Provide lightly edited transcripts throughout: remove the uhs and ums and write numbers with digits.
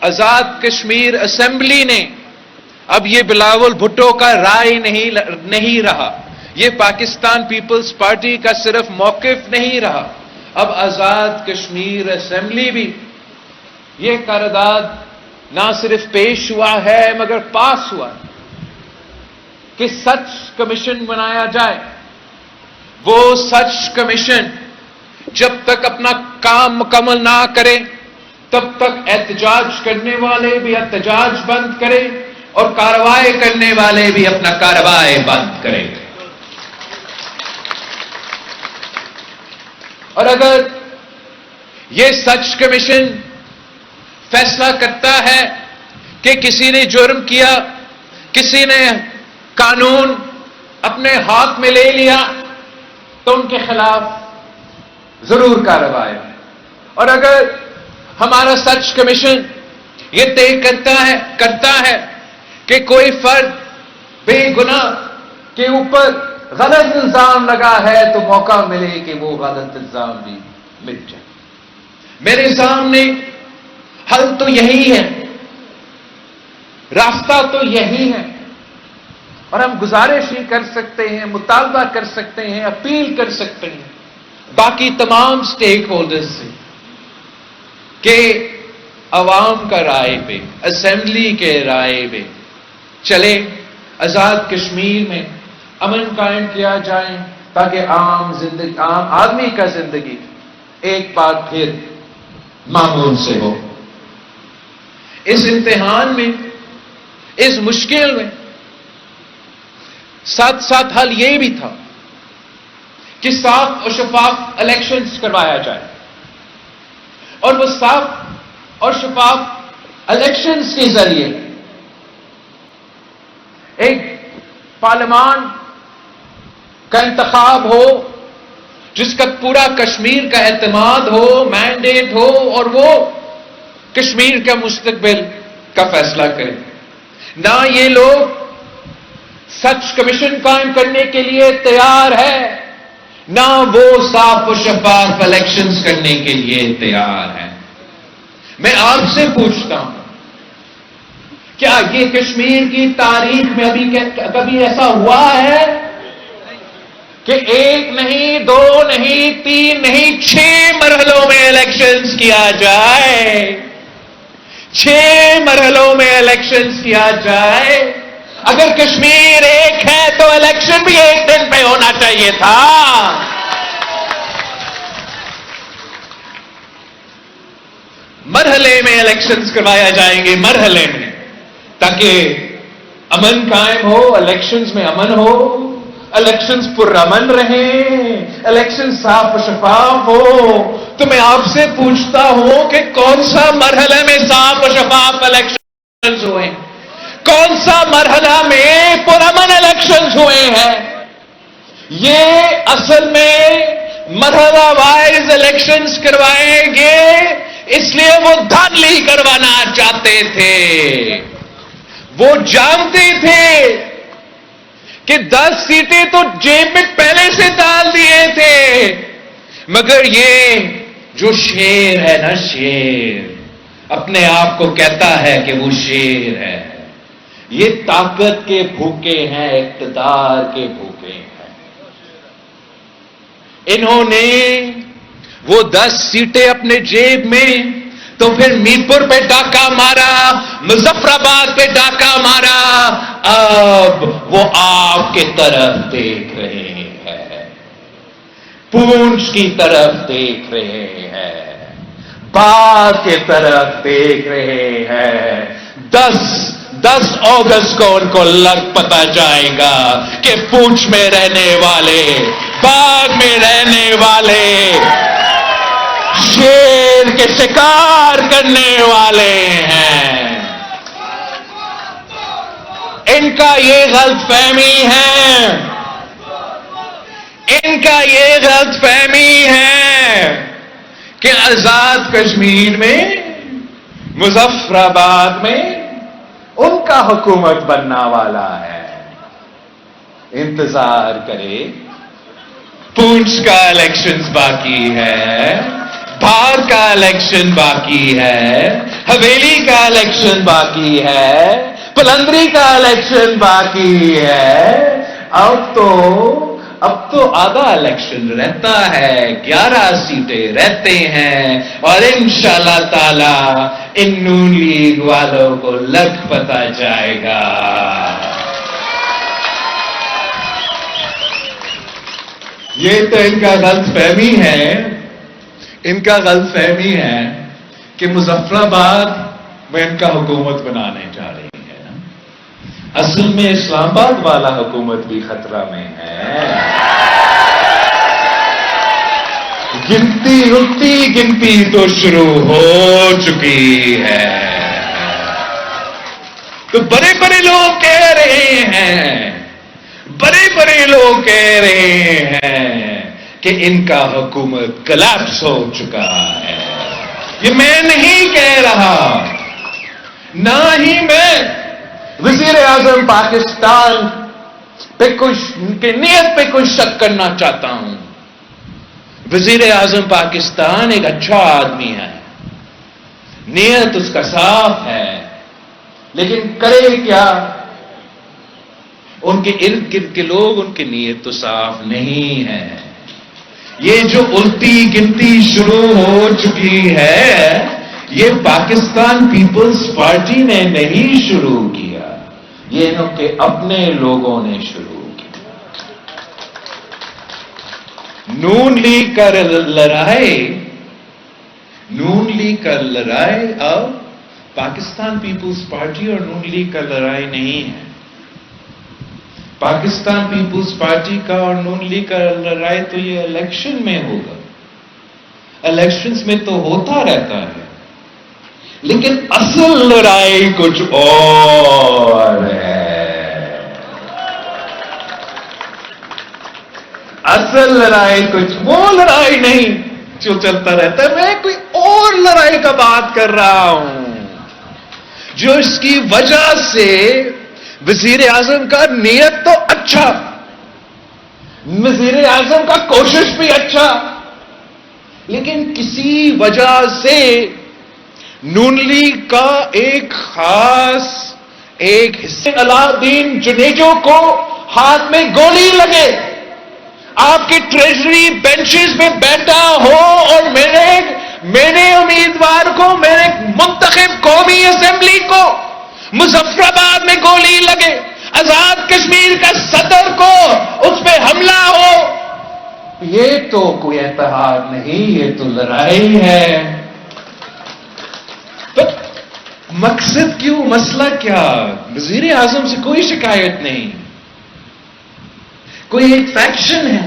Azad Kashmir assembly نے اب یہ بلاول بھٹو کا رائے نہیں رہا، یہ پاکستان پیپلز پارٹی کا صرف موقف نہیں رہا، اب آزاد کشمیر اسمبلی بھی یہ قرارداد نہ صرف پیش ہوا ہے مگر پاس ہوا کہ سچ کمیشن بنایا جائے۔ وہ سچ کمیشن جب تک اپنا کام مکمل نہ کرے تب تک احتجاج کرنے والے بھی احتجاج بند کرے اور کارروائی کرنے والے بھی اپنا کارروائی بند کرے۔ اور اگر یہ سچ کمیشن فیصلہ کرتا ہے کہ کسی نے جرم کیا، کسی نے قانون اپنے ہاتھ میں لے لیا، تو ان کے خلاف ضرور کارروائی ہے۔ اور اگر ہمارا سچ کمیشن یہ طے کرتا ہے کہ کوئی فرد بے گناہ کے اوپر غلط الزام لگا ہے تو موقع ملے کہ وہ غلط الزام بھی مٹ جائے۔ میرے سامنے حل تو یہی ہے، راستہ تو یہی ہے، اور ہم گزارش ہی کر سکتے ہیں، مطالبہ کر سکتے ہیں، اپیل کر سکتے ہیں باقی تمام سٹیک ہولڈرز سے کہ عوام کا رائے پہ، اسمبلی کے رائے پہ چلے، آزاد کشمیر میں امن قائم کیا جائے تاکہ عام آدمی کا زندگی ایک بار پھر معمول سے ہو۔ اس امتحان میں، اس مشکل میں ساتھ ساتھ حل یہ بھی تھا کہ صاف اور شفاف الیکشنز کروایا جائے، اور وہ صاف اور شفاف الیکشنز کے ذریعے ایک پارلیمان کا انتخاب ہو جس کا پورا کشمیر کا اعتماد ہو، مینڈیٹ ہو، اور وہ کشمیر کے مستقبل کا فیصلہ کرے۔ نہ یہ لوگ سچ کمیشن قائم کرنے کے لیے تیار ہے، نہ وہ صاف و شفاف الیکشنز کرنے کے لیے تیار ہے۔ میں آپ سے پوچھتا ہوں، کیا یہ کشمیر کی تاریخ میں کبھی ایسا ہوا ہے کہ ایک نہیں، دو نہیں، تین نہیں، 6 مرحلوں میں الیکشنز کیا جائے؟ 6 مرحلوں میں الیکشنز کیا جائے۔ اگر کشمیر ایک ہے تو الیکشن بھی ایک دن پہ ہونا چاہیے تھا۔ مرحلے میں الیکشنز کروایا جائیں گے، مرحلے میں، تاکہ امن قائم ہو، الیکشنز میں امن ہو، الیکشنز پرامن رہیں، الیکشن صاف و شفاف ہو۔ تو میں آپ سے پوچھتا ہوں کہ کون سا مرحلہ میں صاف و شفاف الیکشنز ہوئے؟ کون سا مرحلہ میں پرامن الیکشنز ہوئے ہیں؟ یہ اصل میں مرحلہ وائز الیکشنز کروائیں گے، اس لیے وہ دھاندلی کروانا چاہتے تھے۔ وہ جانتے تھے کہ 10 سیٹیں تو جیب میں پہلے سے ڈال دیے تھے، مگر یہ جو شیر ہے نا، شیر اپنے آپ کو کہتا ہے کہ وہ شیر ہے، یہ طاقت کے بھوکے ہیں، اقتدار کے بھوکے ہیں۔ انہوں نے وہ 10 سیٹیں اپنے جیب میں، تو پھر میرپور پہ ڈاکہ مارا، مظفر آباد پہ ڈاکہ مارا، اب وہ آپ کی طرف دیکھ رہے ہیں، پونچھ کی طرف دیکھ رہے ہیں، باغ کی طرف دیکھ رہے ہیں۔ 10 اگست کو ان کو پتا جائے گا کہ پونچھ میں رہنے والے، باغ میں رہنے والے شیر کے شکار کرنے والے ہیں۔ ان کا یہ غلط فہمی ہے، ان کا یہ غلط فہمی ہے کہ آزاد کشمیر میں، مظفر آباد میں ان کا حکومت بننا والا ہے۔ انتظار کرے، پونچھ کا الیکشنز باقی ہے، بھار کا الیکشن باقی ہے، حویلی کا الیکشن باقی ہے, پلندری کا الیکشن باقی ہے. اب تو آدھا الیکشن رہتا ہے, 11 سیٹیں رہتے ہیں, اور انشاءاللہ تعالی ان نون لیگ والوں کو لگ پتا جائے گا. یہ تو ان کا غلط فہمی ہے, کہ مظفر آباد میں ان کا حکومت بنانے جا رہی ہے. اصل میں اسلام آباد والا حکومت بھی خطرہ میں ہے. گنتی تو شروع ہو چکی ہے. تو بڑے بڑے لوگ کہہ رہے ہیں کہ ان کا حکومت کلیپس ہو چکا ہے. یہ میں نہیں کہہ رہا, نہ ہی میں وزیر اعظم پاکستان کے نیت پہ کوئی شک کرنا چاہتا ہوں. وزیر اعظم پاکستان ایک اچھا آدمی ہے, نیت اس کا صاف ہے, لیکن کرے کیا؟ ان کے ارد گرد کے لوگ, ان کی نیت تو صاف نہیں ہے. یہ جو الٹی گنتی شروع ہو چکی ہے, یہ پاکستان پیپلز پارٹی نے نہیں شروع کیا, یہ ان کے اپنے لوگوں نے شروع کیا. نون لیگ کا لڑائی اب پاکستان پیپلز پارٹی اور نون لیگ کا لڑائی نہیں ہے. پاکستان پیپلز پارٹی کا اور نون لیگ کا لڑائی تو یہ الیکشن میں ہوگا. الیکشنز میں تو ہوتا رہتا ہے, لیکن اصل لڑائی کچھ اور ہے. اصل لڑائی وہ لڑائی نہیں جو چلتا رہتا ہے. میں کوئی اور لڑائی کا بات کر رہا ہوں, جو اس کی وجہ سے وزیر اعظم کا نیت تو اچھا, وزیر اعظم کا کوشش بھی اچھا, لیکن کسی وجہ سے نون لیگ کا ایک خاص حصے علاء الدین جنیجو کو ہاتھ میں گولی لگے, آپ کی ٹریجری بینچز میں بیٹھا ہو, اور میرے امیدوار کو, میرے منتخب قومی اسمبلی کو مظفر آباد میں گولی لگے, آزاد کشمیر کا صدر کو اس پہ حملہ ہو. یہ تو کوئی اتحاد نہیں, یہ تو لڑائی ہے. تو مقصد کیوں, مسئلہ کیا؟ وزیر اعظم سے کوئی شکایت نہیں. کوئی ایک فیکشن ہے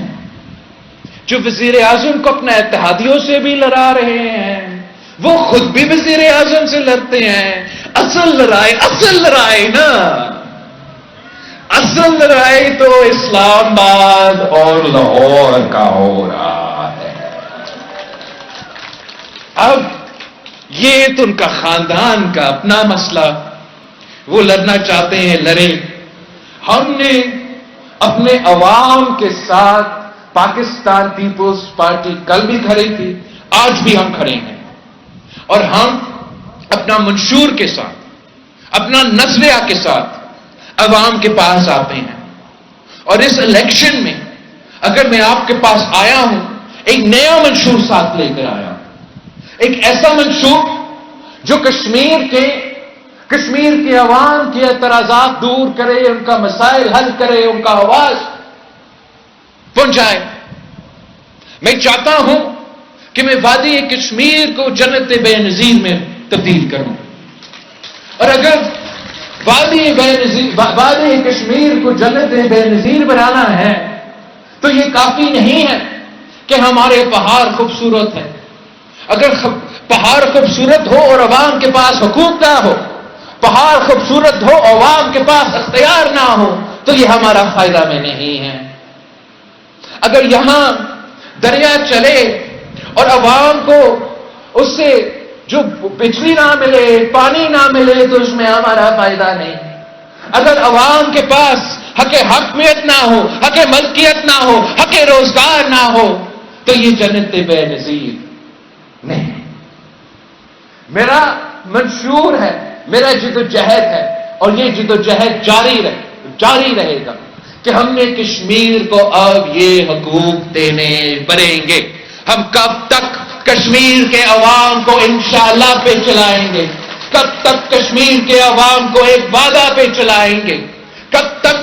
جو وزیر اعظم کو اپنے اتحادیوں سے بھی لڑا رہے ہیں, وہ خود بھی وزیر اعظم سے لڑتے ہیں. اصل لڑائی تو اسلام آباد اور لاہور کا ہو رہا ہے. اب یہ تو ان کا خاندان کا اپنا مسئلہ, وہ لڑنا چاہتے ہیں, لڑیں. ہم نے اپنے عوام کے ساتھ, پاکستان پیپلز پارٹی کل بھی کھڑی تھی, آج بھی ہم کھڑے ہیں, اور ہم اپنا منشور کے ساتھ, اپنا نظریہ کے ساتھ عوام کے پاس آتے ہیں. اور اس الیکشن میں اگر میں آپ کے پاس آیا ہوں, ایک نیا منشور ساتھ لے کر آیا ہوں, ایک ایسا منشور جو کشمیر کے عوام کے اعتراضات دور کرے, ان کا مسائل حل کرے, ان کا آواز پہنچائے. میں چاہتا ہوں کہ میں وادی کشمیر کو جنت بے نظیر میں تبدیل کروں, اور اگر وادی کشمیر کو جنت بے نظیر بنانا ہے تو یہ کافی نہیں ہے کہ ہمارے پہاڑ خوبصورت ہیں. اگر پہاڑ خوبصورت ہو اور عوام کے پاس حقوق نہ ہو, پہاڑ خوبصورت ہو عوام کے پاس اختیار نہ ہو, تو یہ ہمارا فائدہ میں نہیں ہے. اگر یہاں دریا چلے اور عوام کو اس سے جو بجلی نہ ملے, پانی نہ ملے, تو اس میں ہمارا فائدہ نہیں. اگر عوام کے پاس حق حاکمیت نہ ہو, حق ملکیت نہ ہو, حق روزگار نہ ہو, تو یہ جنت بے نظیر نہیں. منشور ہے، میرا جدوجہد ہے، اور یہ جدوجہد جاری رہے گا کہ ہم نے کشمیر کو اب یہ حقوق دینے پڑیں گے۔ ہم کب تک کشمیر کے عوام کو انشاءاللہ پہ چلائیں گے؟ کب تک کشمیر کے عوام کو ایک وعدہ پہ چلائیں گے؟ کب تک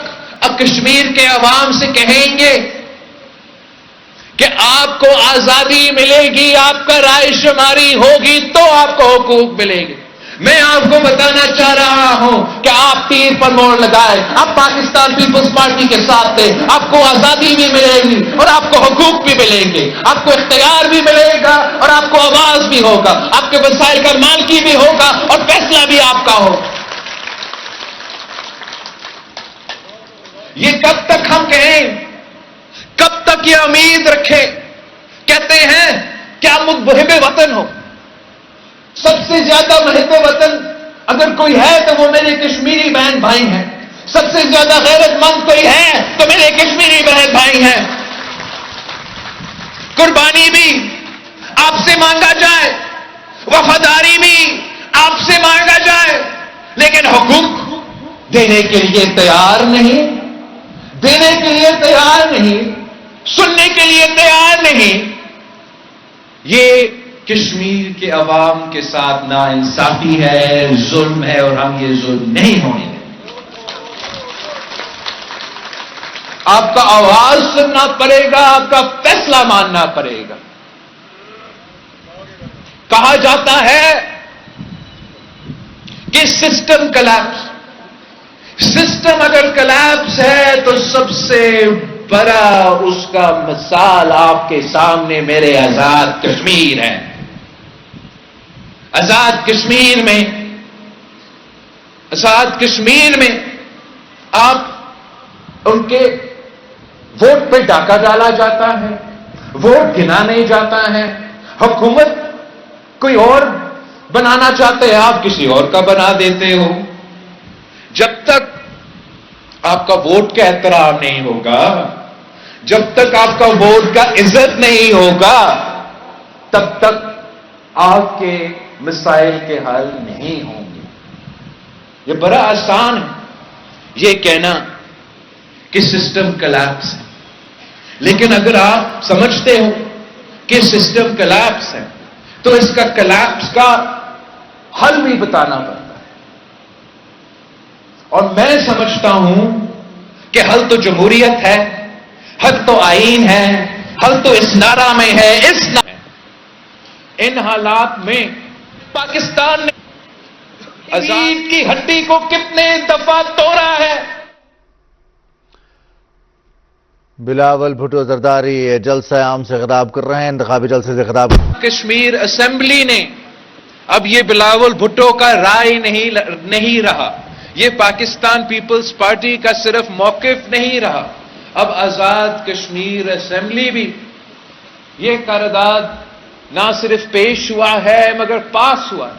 اب کشمیر کے عوام سے کہیں گے کہ آپ کو آزادی ملے گی، آپ کا رائے شماری ہوگی تو آپ کو حقوق ملے گے؟ میں آپ کو بتانا چاہ رہا ہوں کہ آپ تیر پر موڑ لگائے، آپ پاکستان پیپلز پارٹی کے ساتھ تھے، آپ کو آزادی بھی ملے گی اور آپ کو حقوق بھی ملیں گے، آپ کو اختیار بھی ملے گا اور آپ کو آواز بھی ہوگا، آپ کے وسائل کا مالکی بھی ہوگا اور فیصلہ بھی آپ کا ہوگا۔ یہ کب تک ہم کہیں؟ کب تک یہ امید رکھے؟ کہتے ہیں کیا محب وطن ہو، سب سے زیادہ محب وطن اگر کوئی ہے تو وہ میرے کشمیری بہن بھائی ہیں، سب سے زیادہ غیرت مند کوئی ہے تو میرے کشمیری بہن بھائی ہیں۔ قربانی بھی آپ سے مانگا جائے، وفاداری بھی آپ سے مانگا جائے، لیکن حقوق دینے کے لیے تیار نہیں، دینے کے لیے تیار نہیں، سننے کے لیے تیار نہیں۔ یہ کشمیر کے عوام کے ساتھ ناانصافی ہے، ظلم ہے، اور ہم یہ ظلم نہیں ہونے دیں۔ آپ کا آواز سننا پڑے گا، آپ کا فیصلہ ماننا پڑے گا۔ کہا جاتا ہے کہ سسٹم کلیپس، سسٹم اگر کلیپس ہے تو سب سے بڑا اس کا مثال آپ کے سامنے میرے آزاد کشمیر ہے۔ آزاد کشمیر میں آپ ان کے ووٹ پہ ڈاکہ ڈالا جاتا ہے، ووٹ گنا نہیں جاتا ہے، حکومت کوئی اور بنانا چاہتے ہیں آپ کسی اور کا بنا دیتے ہو۔ جب تک آپ کا ووٹ کا احترام نہیں ہوگا، جب تک آپ کا ووٹ کا عزت نہیں ہوگا، تب تک آپ کے مسائل کے حل نہیں ہوں گے۔ یہ بڑا آسان ہے یہ کہنا کہ سسٹم کلیپس ہے، لیکن اگر آپ سمجھتے ہو کہ سسٹم کلیپس ہے تو اس کا کلیپس کا حل بھی بتانا پڑتا ہے۔ اور میں سمجھتا ہوں کہ حل تو جمہوریت ہے، حل تو آئین ہے، حل تو اس نعرہ میں ہے، ان حالات میں پاکستان نے عزیز کی ہڈی کو کتنے دفعہ توڑا ہے۔ بلاول بھٹو زرداری جلسہ عام سے خطاب کر رہے ہیں، انتخابی جلسے سے خطاب۔ کشمیر اسمبلی نے اب یہ بلاول بھٹو کا رائے نہیں رہا، یہ پاکستان پیپلز پارٹی کا صرف موقف نہیں رہا، اب آزاد کشمیر اسمبلی بھی یہ قرارداد نہ صرف پیش ہوا ہے مگر پاس ہوا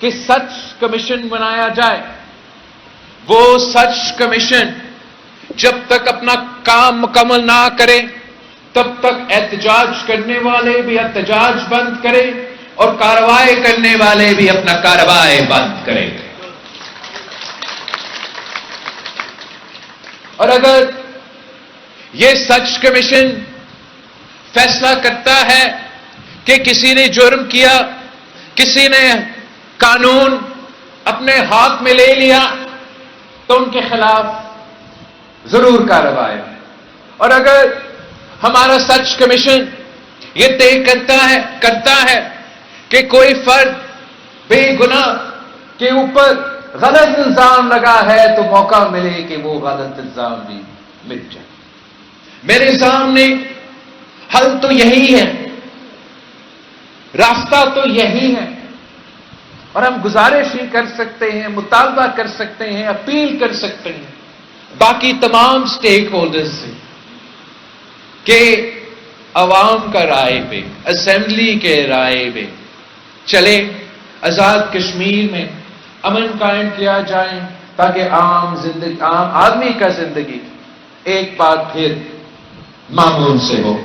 کہ سچ کمیشن بنایا جائے۔ وہ سچ کمیشن جب تک اپنا کام مکمل نہ کرے تب تک احتجاج کرنے والے بھی احتجاج بند کرے اور کارروائی کرنے والے بھی اپنا کارروائی بند کرے۔ اور اگر یہ سچ کمیشن فیصلہ کرتا ہے کہ کسی نے جرم کیا، کسی نے قانون اپنے ہاتھ میں لے لیا، تو ان کے خلاف ضرور کارروائی ہے۔ اور اگر ہمارا سچ کمیشن یہ طے کرتا ہے کہ کوئی فرد بے گناہ کے اوپر غلط الزام لگا ہے تو موقع ملے کہ وہ غلط الزام بھی مٹ جائے۔ میرے سامنے حل تو یہی ہے، راستہ تو یہی ہے، اور ہم گزارش ہی کر سکتے ہیں، مطالبہ کر سکتے ہیں، اپیل کر سکتے ہیں باقی تمام سٹیک ہولڈرز سے کہ عوام کا رائے پہ، اسمبلی کے رائے پہ چلے، آزاد کشمیر میں امن قائم کیا جائے تاکہ عام آدمی کا زندگی ایک بار پھر معمول سے ہو۔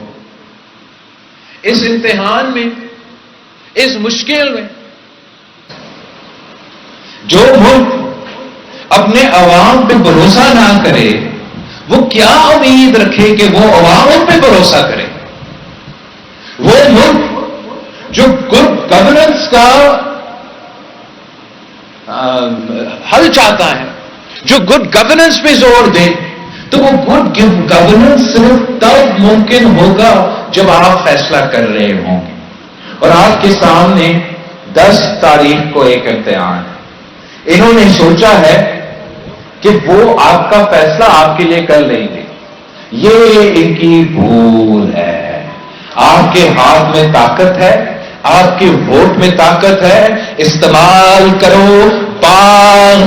اس امتحان میں، اس مشکل میں جو ملک اپنے عوام پہ بھروسہ نہ کرے وہ کیا امید رکھے کہ وہ عوام ان پہ بھروسہ کرے؟ وہ ملک جو گڈ گورننس کا حل چاہتا ہے، جو گڈ گورننس پہ زور دے، تو وہ گڈ گورننس صرف تب ممکن ہوگا جب آپ فیصلہ کر رہے ہوں گے. اور آپ کے سامنے 10 تاریخ کو ایک امتحان ہے. انہوں نے سوچا ہے کہ وہ آپ کا فیصلہ آپ کے لیے کر لیں گے. یہ ان کی بھول ہے. آپ کے ہاتھ میں طاقت ہے، آپ کے ووٹ میں طاقت ہے، استعمال کرو. باغ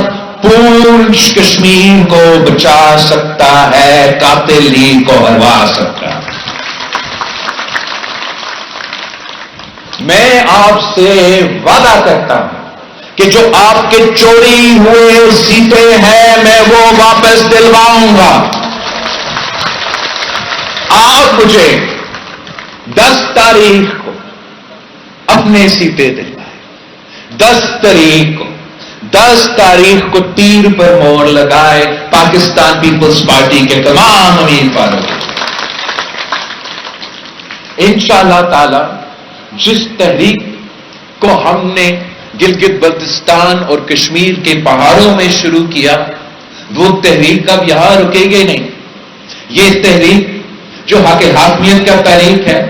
پونچھ کشمیر کو بچا سکتا ہے، قاتل لیگ کو ہروا سکتا ہے. میں آپ سے وعدہ کرتا ہوں کہ جو آپ کے چوری ہوئے سیٹیں ہیں میں وہ واپس دلواؤں گا. آپ مجھے 10 تاریخ کو اپنے سیٹیں دلوائے. 10 تاریخ کو تیر پر مور لگائے پاکستان پیپلز پارٹی کے تمام امیدواروں کو. انشاءاللہ تعالی جس تحریک کو ہم نے گلگت بلتستان اور کشمیر کے پہاڑوں میں شروع کیا، وہ تحریک اب یہاں رکے گی نہیں. یہ تحریک جو حق حاکمیت کا تحریک ہے،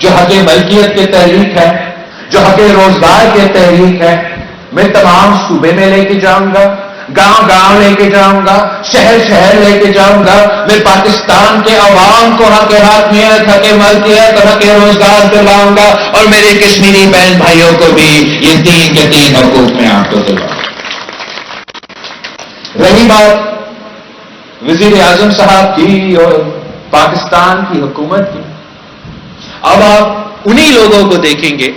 جو حق ملکیت کے تحریک ہے، جو حق روزگار کے تحریک ہے، میں تمام صوبے میں لے کے جاؤں گا، گاؤں گاؤں لے کے جاؤں گا، شہر شہر لے کے جاؤں گا. میں پاکستان کے عوام کو حق حاکمیت، حق ملکیت اور حق روزگار دلاؤں گا، اور میرے کشمیری بہن بھائیوں کو بھی یہ 3 کے 3 حقوق میں آپ کو دلاؤں گا. رہی بات وزیر اعظم صاحب کی اور پاکستان کی حکومت کی، اب آپ انہی لوگوں کو دیکھیں گے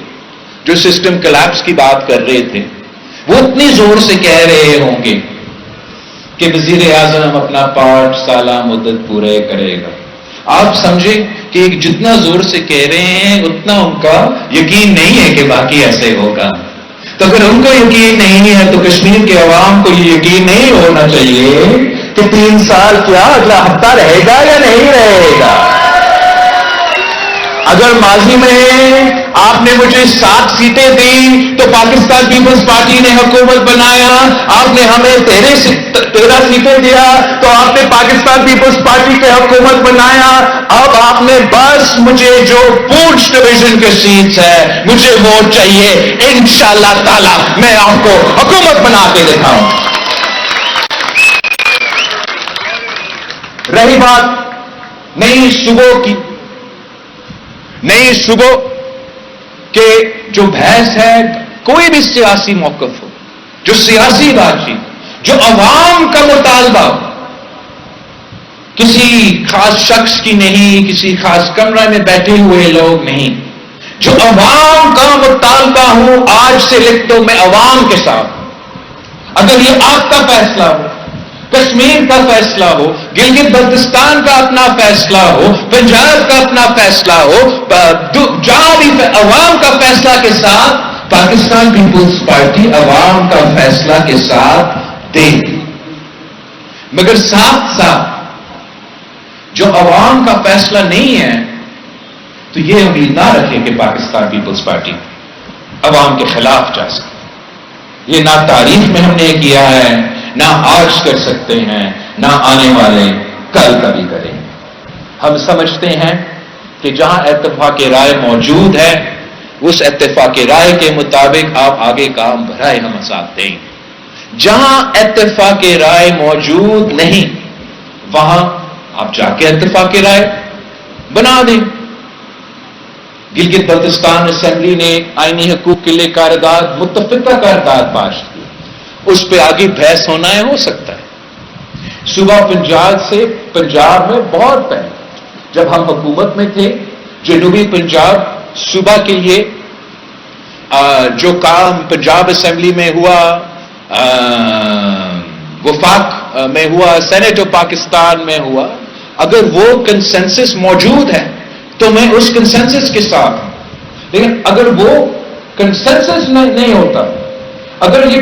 جو سسٹم کلیپس کی بات کر رہے تھے. وہ اتنی زور سے کہہ رہے ہوں گے کہ وزیر اعظم اپنا 5 سالہ مدت پورے کرے گا. آپ سمجھیں کہ جتنا زور سے کہہ رہے ہیں اتنا ان کا یقین نہیں ہے کہ باقی ایسے ہوگا. تو اگر ان کو یقین نہیں ہے تو کشمیر کے عوام کو یہ یقین نہیں ہونا چاہیے کہ 3 سال کیا اگلا ہفتہ رہے گا یا نہیں رہے گا. اگر ماضی میں آپ نے مجھے 7 سیٹیں دی تو پاکستان پیپلز پارٹی نے حکومت بنایا. آپ نے ہمیں 13 سیٹیں دیا تو آپ نے پاکستان پیپلز پارٹی کے حکومت بنایا. اب آپ نے بس مجھے جو پونچھ ڈویژن کے سیٹس ہے مجھے ووٹ چاہیے. انشاءاللہ تعالی میں آپ کو حکومت بنا کے دکھاؤں. رہی بات نئی صوبوں کے جو بحث ہے، کوئی بھی سیاسی موقف ہو، جو سیاسی بات چیت، جو عوام کا مطالبہ ہو، کسی خاص شخص کی نہیں، کسی خاص کمرے میں بیٹھے ہوئے لوگ نہیں، جو عوام کا مطالبہ ہو آج سے لکھ دو میں عوام کے ساتھ. اگر یہ آپ کا فیصلہ ہو، کشمیر کا فیصلہ ہو، گلگت بلتستان کا اپنا فیصلہ ہو، پنجاب کا اپنا فیصلہ ہو، جہاں بھی عوام کا فیصلہ کے ساتھ پاکستان پیپلز پارٹی عوام کا فیصلہ کے ساتھ دے. مگر ساتھ جو عوام کا فیصلہ نہیں ہے تو یہ امید نہ رکھے کہ پاکستان پیپلز پارٹی عوام کے خلاف جا سکے. یہ نہ تاریخ میں ہم نے کیا ہے، نہ آج کر سکتے ہیں، نہ آنے والے کل کبھی کریں. ہم سمجھتے ہیں کہ جہاں اتفاق رائے موجود ہے اس اتفاق رائے کے مطابق آپ آگے کام بڑھائیں، ہم ساتھ دیں. جہاں اتفاق رائے موجود نہیں وہاں آپ جا کے اتفاق رائے بنا دیں. گلگت بلتستان اسمبلی نے آئینی حقوق کے لیے قرارداد، متفقہ قرارداد پاس کی. اس پہ آگے بحث ہونا ہے، ہو سکتا ہے. صوبہ پنجاب میں بہت پہلے جب ہم حکومت میں تھے، جنوبی پنجاب صوبہ کے لیے جو کام پنجاب اسمبلی میں ہوا، وفاق میں ہوا، سینٹ آف پاکستان میں ہوا، اگر وہ کنسنسس موجود ہے تو میں اس کنسنسس کے ساتھ ہوں. لیکن اگر وہ کنسنسس نہیں ہوتا، اگر یہ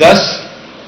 10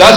10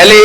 LA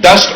10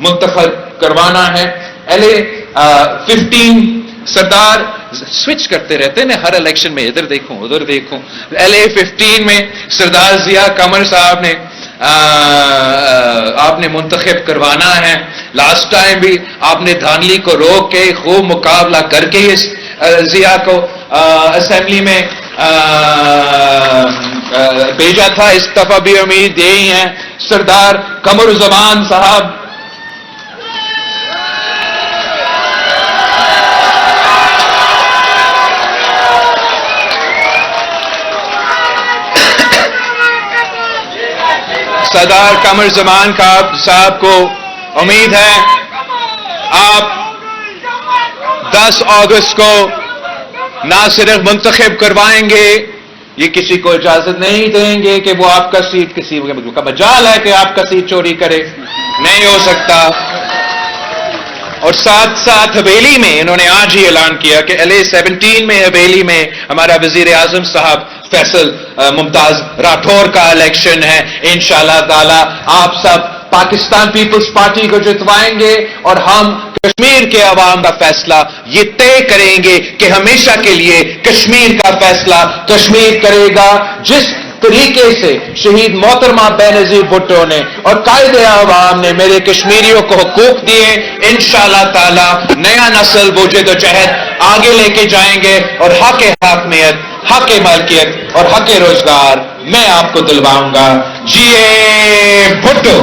منتخب کروانا ہے. LA 15 سردار سوئچ کرتے رہتے ہیں ہر الیکشن میں, ادھر دیکھوں ادھر دیکھوں. LA 15 میں سردار ضیاء قمر صاحب نے آپ نے منتخب کروانا ہے. لاسٹ ٹائم بھی آپ نے دھاندلی کو روک کے خوب مقابلہ کر کے اس ضیاء کو اسمبلی میں بھیجا تھا. اس دفعہ بھی امید یہی ہے سردار قمر الزمان صاحب سردار قمر زمان صاحب کو امید ہے آپ 10 اگست کو نہ صرف منتخب کروائیں گے, یہ کسی کو اجازت نہیں دیں گے کہ وہ آپ کا سیٹ کسی کا مجال ہے کہ آپ کا سیٹ چوری کرے, نہیں ہو سکتا. اور ساتھ ساتھ حویلی میں انہوں نے آج ہی اعلان کیا کہ LA 17 میں حویلی میں ہمارا وزیر اعظم صاحب فیصل ممتاز راٹھور کا الیکشن ہے. انشاءاللہ تعالی آپ سب پاکستان پیپلز پارٹی کو جتوائیں گے اور ہم کشمیر کے عوام کا فیصلہ یہ طے کریں گے کہ ہمیشہ کے لیے کشمیر کا فیصلہ کشمیر کرے گا. جس طریقے سے شہید محترمہ بینظیر بھٹو نے اور قائد عوام نے میرے کشمیریوں کو حقوق دیے, انشاءاللہ تعالی نیا نسل وہ جدوجہد آگے لے کے جائیں گے اور حق حاکمیت, حق ملکیت اور حق روزگار میں آپ کو دلواؤں گا. جیے بھٹو.